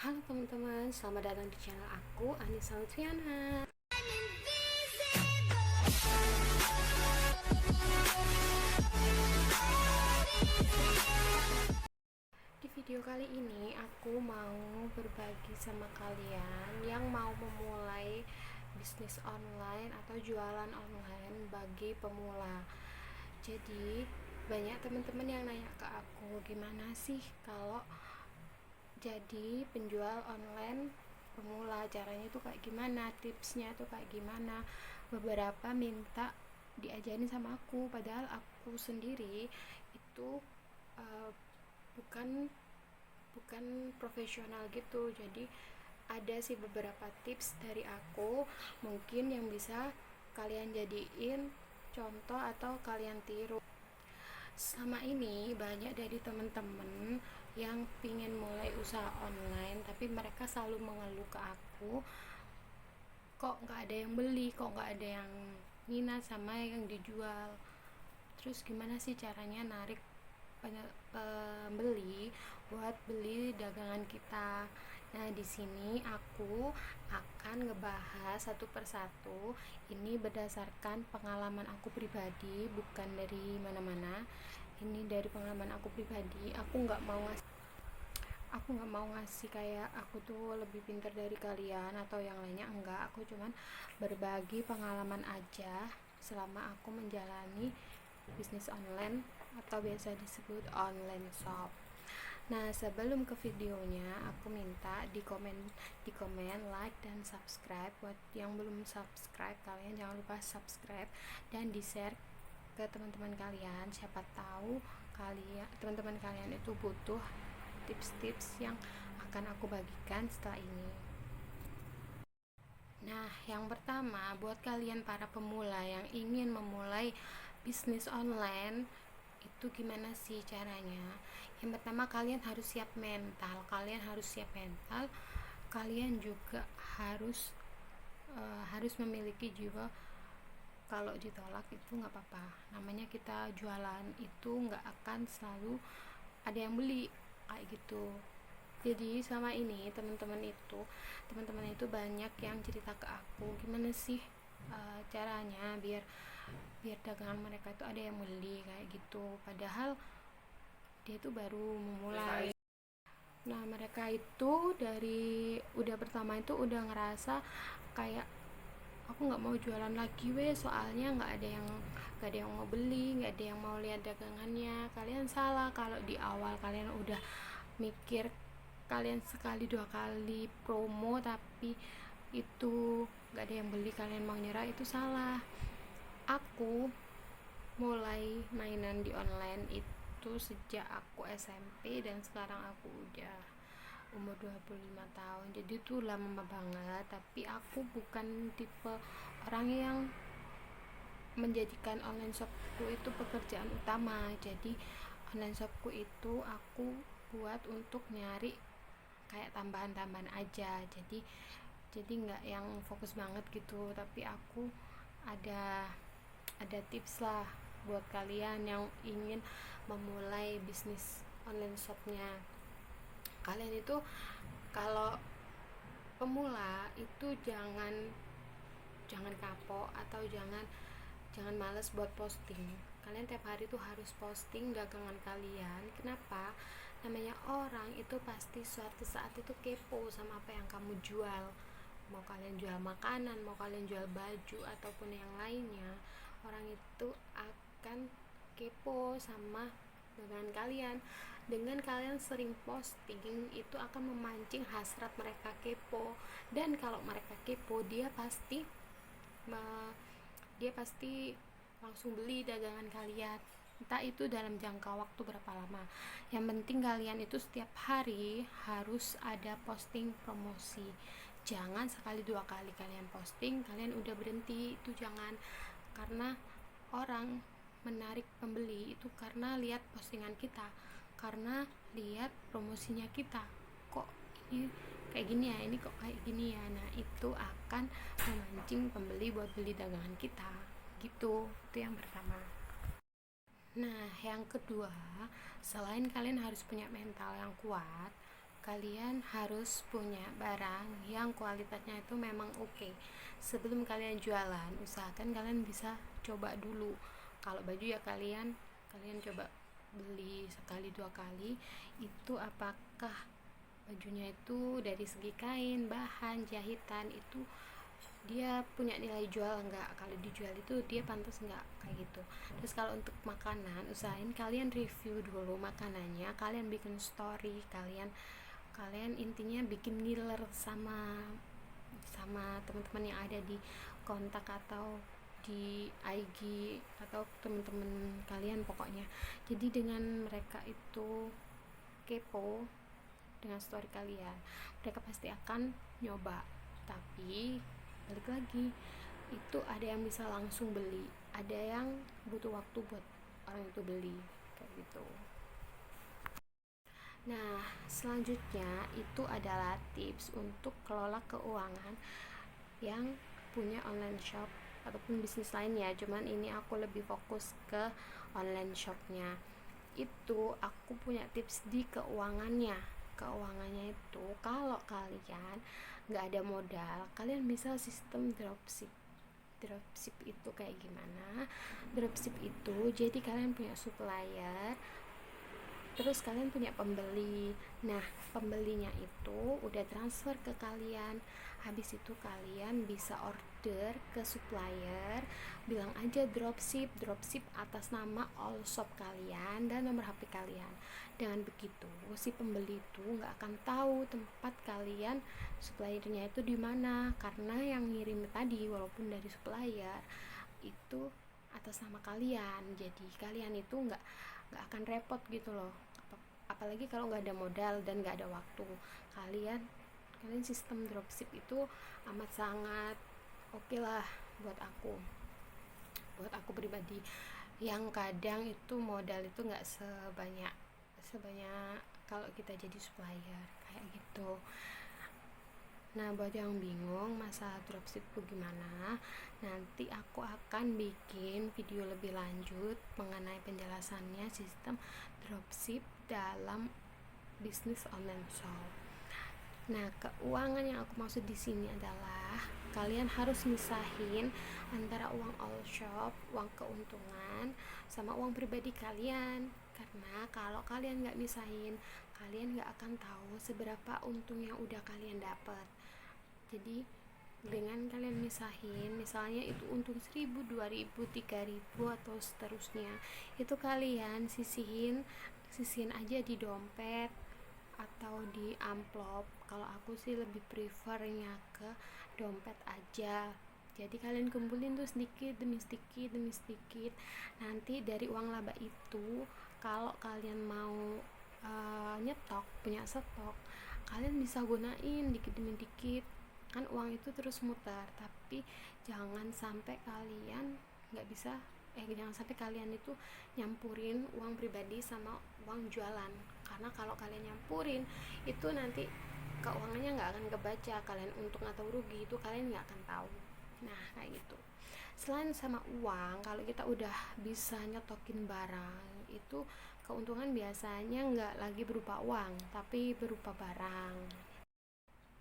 Halo teman-teman, selamat datang di channel aku, Anissa Lutfiana. Di video kali ini aku mau berbagi sama kalian yang mau memulai bisnis online atau jualan online bagi pemula. Jadi banyak teman-teman yang nanya ke aku, gimana sih kalau jadi penjual online pemula, caranya tuh kayak gimana, tipsnya tuh kayak gimana. Beberapa minta diajarin sama aku, padahal aku sendiri itu uh, bukan bukan profesional gitu. Jadi ada sih beberapa tips dari aku mungkin yang bisa kalian jadiin contoh atau kalian tiru. Selama ini banyak dari temen-temen yang pingin mulai usaha online, tapi mereka selalu mengeluh ke aku, kok nggak ada yang beli, kok nggak ada yang minat sama yang dijual. Terus gimana sih caranya narik pembeli buat beli dagangan kita? Nah, di sini aku akan ngebahas satu persatu. Ini berdasarkan pengalaman aku pribadi, bukan dari mana-mana. Ini dari pengalaman aku pribadi. Aku nggak mau ngasih kayak aku tuh lebih pintar dari kalian atau yang lainnya, enggak. Aku cuman berbagi pengalaman aja selama aku menjalani bisnis online atau biasa disebut online shop. Nah, sebelum ke videonya, aku minta di komen like dan subscribe. Buat yang belum subscribe, kalian jangan lupa subscribe dan di-share ke teman-teman kalian. Siapa tahu teman-teman kalian itu butuh tips-tips yang akan aku bagikan setelah ini. Nah, yang pertama, buat kalian para pemula yang ingin memulai bisnis online, itu gimana sih caranya? Yang pertama, kalian harus siap mental. Kalian juga harus memiliki jiwa kalau ditolak itu nggak apa-apa. Namanya kita jualan itu nggak akan selalu ada yang beli kayak gitu. Jadi selama ini teman-teman itu banyak yang cerita ke aku, gimana sih caranya biar dagangan mereka itu ada yang beli kayak gitu, padahal dia itu baru memulai. Nah, mereka itu dari udah pertama itu udah ngerasa kayak, aku nggak mau jualan lagi soalnya nggak ada yang mau beli, nggak ada yang mau lihat dagangannya. Kalian salah kalau di awal kalian udah mikir kalian sekali dua kali promo tapi itu nggak ada yang beli, kalian mau nyerah, itu salah. Aku mulai mainan di online itu sejak aku SMP dan sekarang aku udah umur 25 tahun, jadi itu lama banget. Tapi aku bukan tipe orang yang menjadikan online shopku itu pekerjaan utama. Jadi online shopku itu aku buat untuk nyari kayak tambahan-tambahan aja. Jadi nggak yang fokus banget gitu. Tapi aku ada tips lah buat kalian yang ingin memulai bisnis online shopnya. Kalian itu kalau pemula itu jangan kapok atau jangan males buat posting. Kalian tiap hari tuh harus posting dagangan kalian. Kenapa? Namanya orang itu pasti suatu saat itu kepo sama apa yang kamu jual. Mau kalian jual makanan, mau kalian jual baju ataupun yang lainnya, orang itu akan kepo sama dagangan kalian. Dengan kalian sering posting, itu akan memancing hasrat mereka kepo. Dan kalau mereka kepo, dia pasti langsung beli dagangan kalian, entah itu dalam jangka waktu berapa lama. Yang penting kalian itu setiap hari harus ada posting promosi. Jangan sekali dua kali kalian posting kalian udah berhenti, itu jangan. Karena orang menarik pembeli itu karena lihat postingan kita, karena lihat promosinya kita, kok ini kayak gini ya, ini kok kayak gini ya. Nah, itu akan memancing pembeli buat beli dagangan kita gitu. Itu yang pertama. Nah, yang kedua, selain kalian harus punya mental yang kuat, kalian harus punya barang yang kualitasnya itu memang oke. Sebelum kalian jualan, usahakan kalian bisa coba dulu. Kalau baju ya kalian coba beli sekali dua kali, itu apakah bajunya itu dari segi kain, bahan, jahitan itu dia punya nilai jual enggak, kalau dijual itu dia pantas enggak, kayak gitu. Terus kalau untuk makanan, usahain kalian review dulu makanannya, kalian bikin story, kalian intinya bikin ngiler sama teman-teman yang ada di kontak atau di IG atau teman-teman kalian pokoknya. Jadi dengan mereka itu kepo dengan story kalian, mereka pasti akan nyoba. Tapi balik lagi, itu ada yang bisa langsung beli, ada yang butuh waktu buat orang itu beli, kayak gitu. Nah, selanjutnya itu adalah tips untuk kelola keuangan yang punya online shop ataupun bisnis lainnya. Cuman ini aku lebih fokus ke online shopnya. Itu aku punya tips di keuangannya. Keuangannya itu kalau kalian nggak ada modal, kalian bisa sistem dropship. Dropship itu kayak gimana? Dropship itu jadi kalian punya supplier, terus kalian punya pembeli. Nah, pembelinya itu udah transfer ke kalian. Habis itu kalian bisa order ke supplier, bilang aja dropship atas nama all shop kalian dan nomor HP kalian. Dengan begitu, si pembeli itu nggak akan tahu tempat kalian suppliernya itu di mana, karena yang ngirim tadi walaupun dari supplier itu atas nama kalian. Jadi kalian itu nggak akan repot gitu loh. Apalagi kalau nggak ada modal dan nggak ada waktu, kalian sistem dropship itu amat sangat oke lah buat aku pribadi, yang kadang itu modal itu nggak sebanyak kalau kita jadi supplier kayak gitu. Nah, buat yang bingung masalah dropship itu gimana, nanti aku akan bikin video lebih lanjut mengenai penjelasannya sistem dropship dalam bisnis online shop. Nah, keuangan yang aku maksud di sini adalah kalian harus misahin antara uang all shop, uang keuntungan, sama uang pribadi kalian. Karena kalau kalian nggak misahin, kalian nggak akan tahu seberapa untung yang udah kalian dapat. Jadi dengan kalian misahin, misalnya itu untung 1.000, 2.000, 3.000 atau seterusnya, itu kalian sisihin aja di dompet atau di amplop. Kalau aku sih lebih prefernya ke dompet aja. Jadi kalian kumpulin tuh sedikit demi sedikit. Nanti dari uang laba itu, kalau kalian mau nyetok, punya stok, kalian bisa gunain dikit demi dikit. Kan uang itu terus muter, tapi jangan sampai kalian itu nyampurin uang pribadi sama uang jualan. Karena kalau kalian nyampurin, itu nanti keuangannya nggak akan kebaca, kalian untung atau rugi itu kalian nggak akan tahu. Nah, kayak gitu. Selain sama uang, kalau kita udah bisa nyetokin barang, itu keuntungan biasanya nggak lagi berupa uang, tapi berupa barang.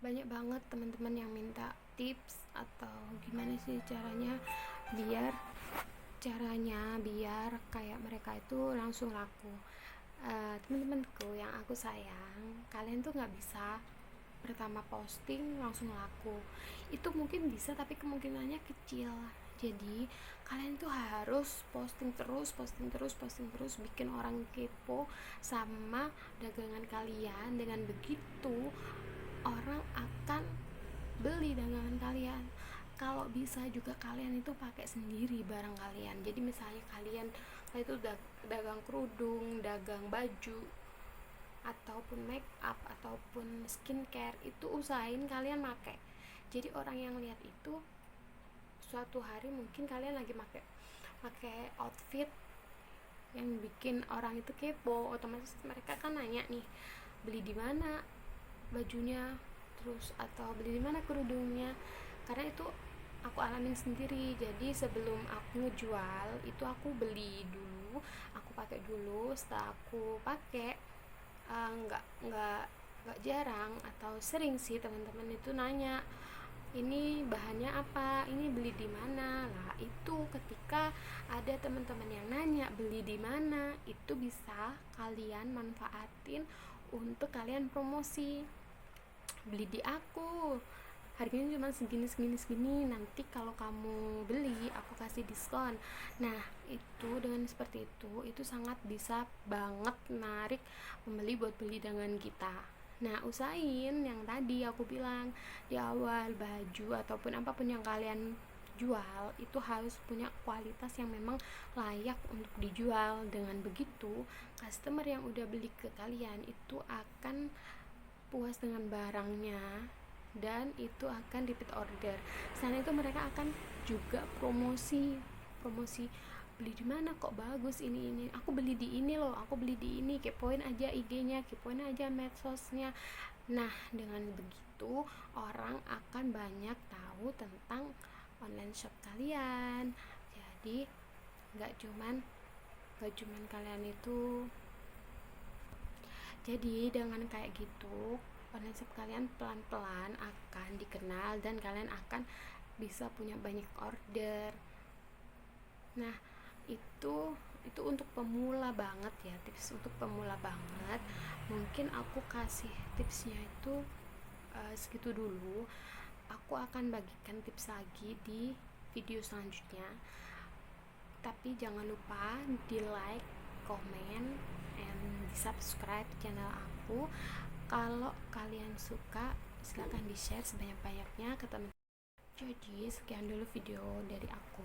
Banyak banget teman-teman yang minta tips atau gimana sih biar biar kayak mereka itu langsung laku. Teman-temanku yang aku sayang, kalian tuh nggak bisa pertama posting langsung laku. Itu mungkin bisa, tapi kemungkinannya kecil. Jadi kalian tuh harus posting terus, bikin orang kepo sama dagangan kalian. Dengan begitu orang akan beli dagangan kalian. Kalau bisa juga kalian itu pakai sendiri barang kalian. Jadi misalnya kalian itu dagang kerudung, dagang baju, ataupun make up, ataupun skincare, itu usahain kalian pakai. Jadi orang yang lihat itu suatu hari mungkin kalian lagi pakai outfit yang bikin orang itu kepo, otomatis mereka kan nanya nih, beli di mana bajunya, terus atau beli di mana kerudungnya. Karena itu aku alamin sendiri. Jadi sebelum aku ngejual itu aku beli dulu, aku pakai dulu. Setelah aku pakai nggak gak jarang atau sering sih teman-teman itu nanya, ini bahannya apa, ini beli di mana. Lah itu ketika ada teman-teman yang nanya beli di mana, itu bisa kalian manfaatin untuk kalian promosi. Beli di aku, harganya cuma segini segini segini, nanti kalau kamu beli aku kasih diskon. Nah itu dengan seperti itu sangat bisa banget narik pembeli buat beli dengan kita. Nah usahain yang tadi aku bilang di awal, baju ataupun apapun yang kalian jual itu harus punya kualitas yang memang layak untuk dijual. Dengan begitu customer yang udah beli ke kalian itu akan puas dengan barangnya dan itu akan repeat order. Selain itu mereka akan juga promosi beli di mana kok bagus, ini aku beli di ini loh, aku beli di ini, kepoin aja IG-nya, kepoin aja medsosnya. Nah dengan begitu orang akan banyak tahu tentang online shop kalian. Jadi nggak cuman kalian itu. Jadi dengan kayak gitu online shop kalian pelan-pelan akan dikenal dan kalian akan bisa punya banyak order. Nah itu untuk pemula banget ya, tips untuk pemula banget. Mungkin aku kasih tipsnya itu segitu dulu. Aku akan bagikan tips lagi di video selanjutnya, tapi jangan lupa di like, comment, and di subscribe channel aku. Kalau kalian suka silahkan di share sebanyak-banyaknya ke teman. Jadi sekian dulu video dari aku.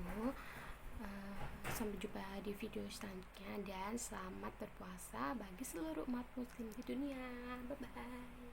Sampai jumpa di video selanjutnya dan selamat berpuasa bagi seluruh umat muslim di dunia. Bye bye.